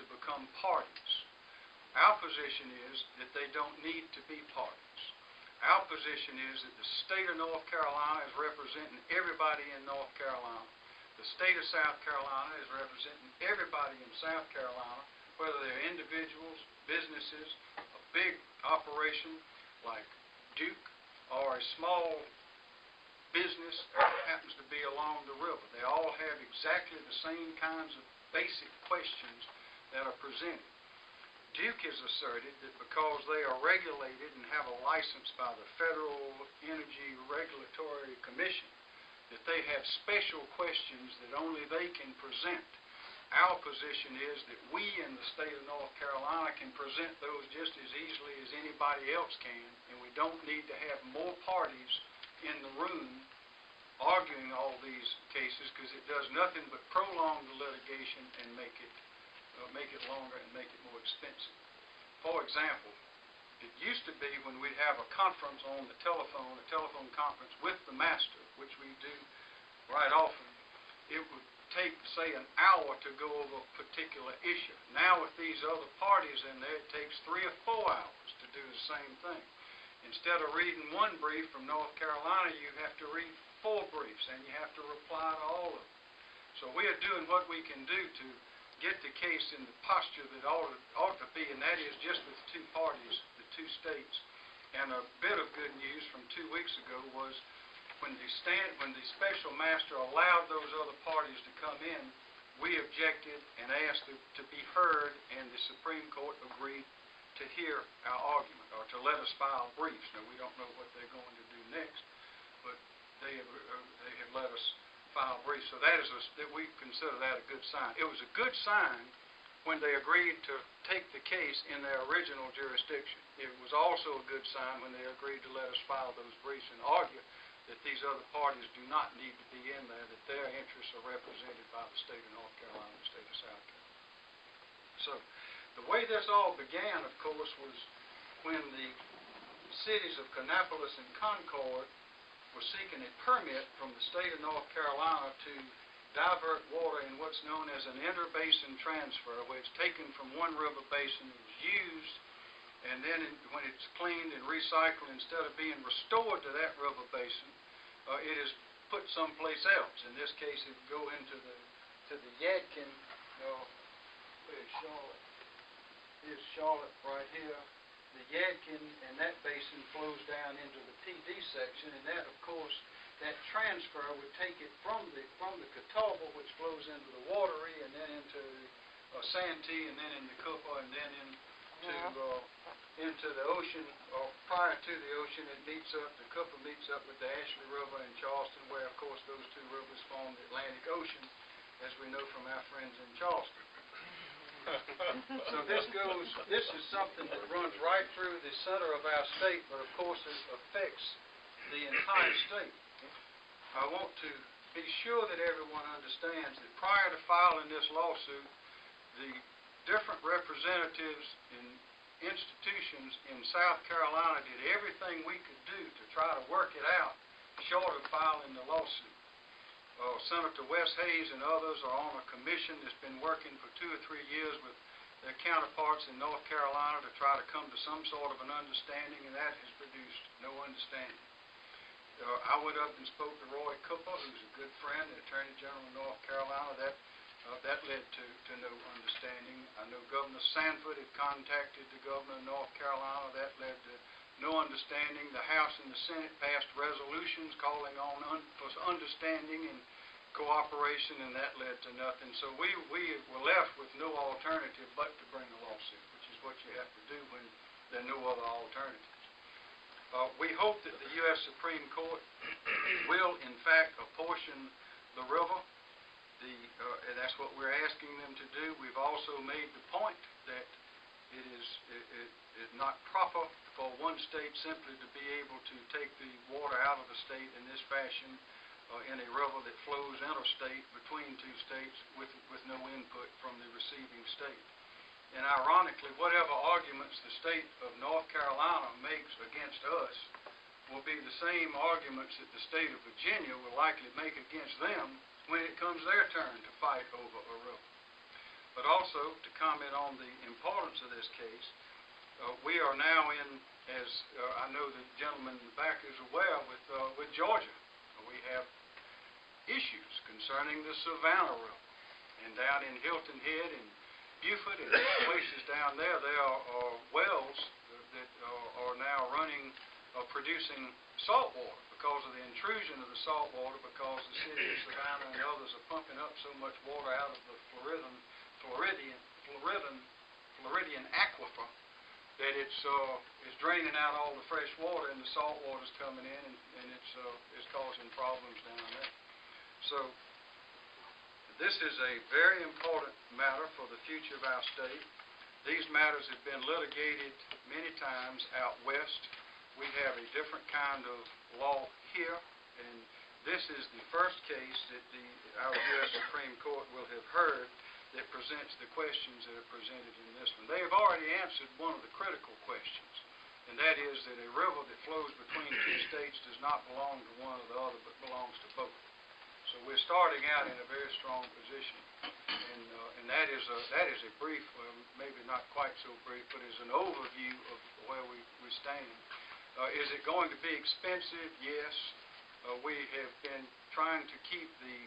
to become parties. Our position is that they don't need to be parties. Our position is that the state of North Carolina is representing everybody in North Carolina. The state of South Carolina is representing everybody in South Carolina, whether they're individuals, businesses, a big operation like Duke, or a small business that happens to be along the river. They all have exactly the same kinds of basic questions that are presented. Duke has asserted that because they are regulated and have a license by the Federal Energy Regulatory Commission, that they have special questions that only they can present. Our position is that we in the state of North Carolina can present those just as easily as anybody else can, and we don't need to have more parties in the room arguing all these cases, because it does nothing but prolong the litigation and make it longer and make it more expensive. For example, it used to be when we'd have a conference on the telephone, a telephone conference with the master, which we do right often, it would take, say, an hour to go over a particular issue. Now with these other parties in there, it takes 3 or 4 hours to do the same thing. Instead of reading one brief from North Carolina, you have to read 4 briefs, and you have to reply to all of them. So we are doing what we can do to get the case in the posture that ought to be, and that is just with 2 parties, the 2 states. And a bit of good news from 2 weeks ago was when the special master allowed those other parties to come in, we objected and asked to be heard, and the Supreme Court agreed to hear our argument, or to let us file briefs. Now, we don't know what they're going to do next, but they have let us file briefs. So that we consider that a good sign. It was a good sign when they agreed to take the case in their original jurisdiction. It was also a good sign when they agreed to let us file those briefs and argue that these other parties do not need to be in there, that their interests are represented by the state of North Carolina and the state of South Carolina. So the way this all began, of course, was when the cities of Kannapolis and Concord were seeking a permit from the state of North Carolina to divert water in what's known as an interbasin transfer, where it's taken from one river basin and is used, and then when it's cleaned and recycled, instead of being restored to that river basin, it is put someplace else. In this case, it would go into the Yadkin. Where's Charlotte? Here's Charlotte right here. The Yadkin and that basin flows down into the PD section, and that, of course, that transfer would take it from the Catawba, which flows into the Watery, and then into Santee, and then into Cooper, and then into the ocean, or prior to the ocean, it meets up, the Cooper meets up with the Ashley River in Charleston, where, of course, those 2 rivers form the Atlantic Ocean, as we know from our friends in Charleston. So this is something that runs right through the center of our state, but of course it affects the entire state. I want to be sure that everyone understands that prior to filing this lawsuit, the different representatives in institutions in South Carolina did everything we could do to try to work it out short of filing the lawsuit. Senator Wes Hayes and others are on a commission that's been working for 2 or 3 years with their counterparts in North Carolina to try to come to some sort of an understanding, and that has produced no understanding. I went up and spoke to Roy Cooper, who's a good friend, the Attorney General of North Carolina. That led to no understanding. I know Governor Sanford had contacted the governor of North Carolina. That led to no understanding. The House and the Senate passed resolutions calling on for understanding and cooperation, and that led to nothing. So we were left with no alternative but to bring a lawsuit, which is what you have to do when there are no other alternatives. We hope that the U.S. Supreme Court will, in fact, apportion the river. And that's what we're asking them to do. We've also made the point that it is not proper for one state simply to be able to take the water out of the state in this fashion in a river that flows interstate between 2 states with no input from the receiving state. And ironically, whatever arguments the state of North Carolina makes against us will be the same arguments that the state of Virginia will likely make against them when it comes their turn to fight over a river. But also to comment on the importance of this case, we are now in, as I know the gentleman in the back is aware, with Georgia. We have issues concerning the Savannah River. And down in Hilton Head and Beaufort and places down there, there are wells that are now running, producing salt water because of the intrusion of the salt water, because the city of Savannah and others are pumping up so much water out of the Floridian aquifer that it's draining out all the fresh water, and the salt water's coming in, and it's causing problems down there. So this is a very important matter for the future of our state. These matters have been litigated many times out west. We have a different kind of law here, and this is the first case that our U.S. Supreme Court will have heard that presents the questions that are presented in this one. They have already answered one of the critical questions, and that is that a river that flows between two states does not belong to one or the other, but belongs to both. So we're starting out in a very strong position, and that is a brief, maybe not quite so brief, but is an overview of where we stand. Is it going to be expensive? Yes. We have been trying to keep the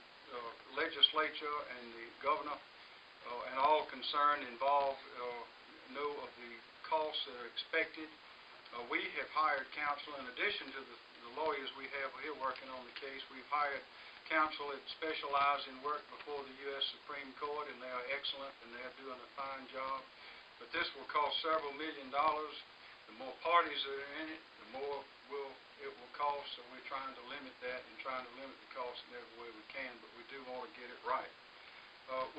legislature and the governor and all concerned involved know of the costs that are expected. We have hired counsel in addition to the lawyers we have here working on the case. We've hired counsel that specialize in work before the U.S. Supreme Court, and they are excellent, and they're doing a fine job. But this will cost several $1 million. The more parties that are in it, the more it will cost, so we're trying to limit that and trying to limit the cost in every way we can, but we do want to get it right.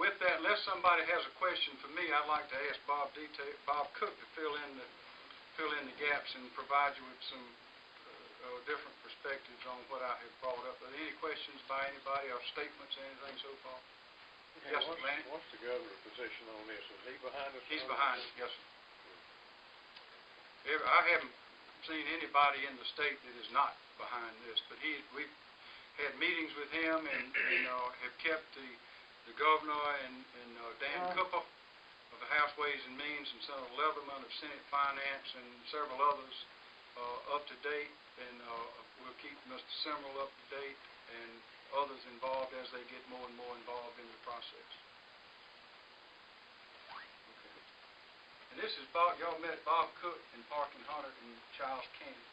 With that, unless somebody has a question for me, I'd like to ask Bob Cook to fill in the gaps and provide you with some different perspectives on what I have brought up. Are there any questions by anybody or statements or anything so far? Okay, Yes, sir, Lanny? What's the governor's position on this? Is he behind us? He's behind it, yes, sir. I haven't seen anybody in the state that is not behind this, but we've had meetings with him and have kept the governor and Dan Cooper of the House Ways and Means and Senator Leatherman of Senate Finance and several others up to date, and we'll keep Mr. Simmerl up to date and others involved as they get more and more involved in the process. Okay. And this is Bob. Y'all met Bob Cook and Parkin Hunter and Charles Candy.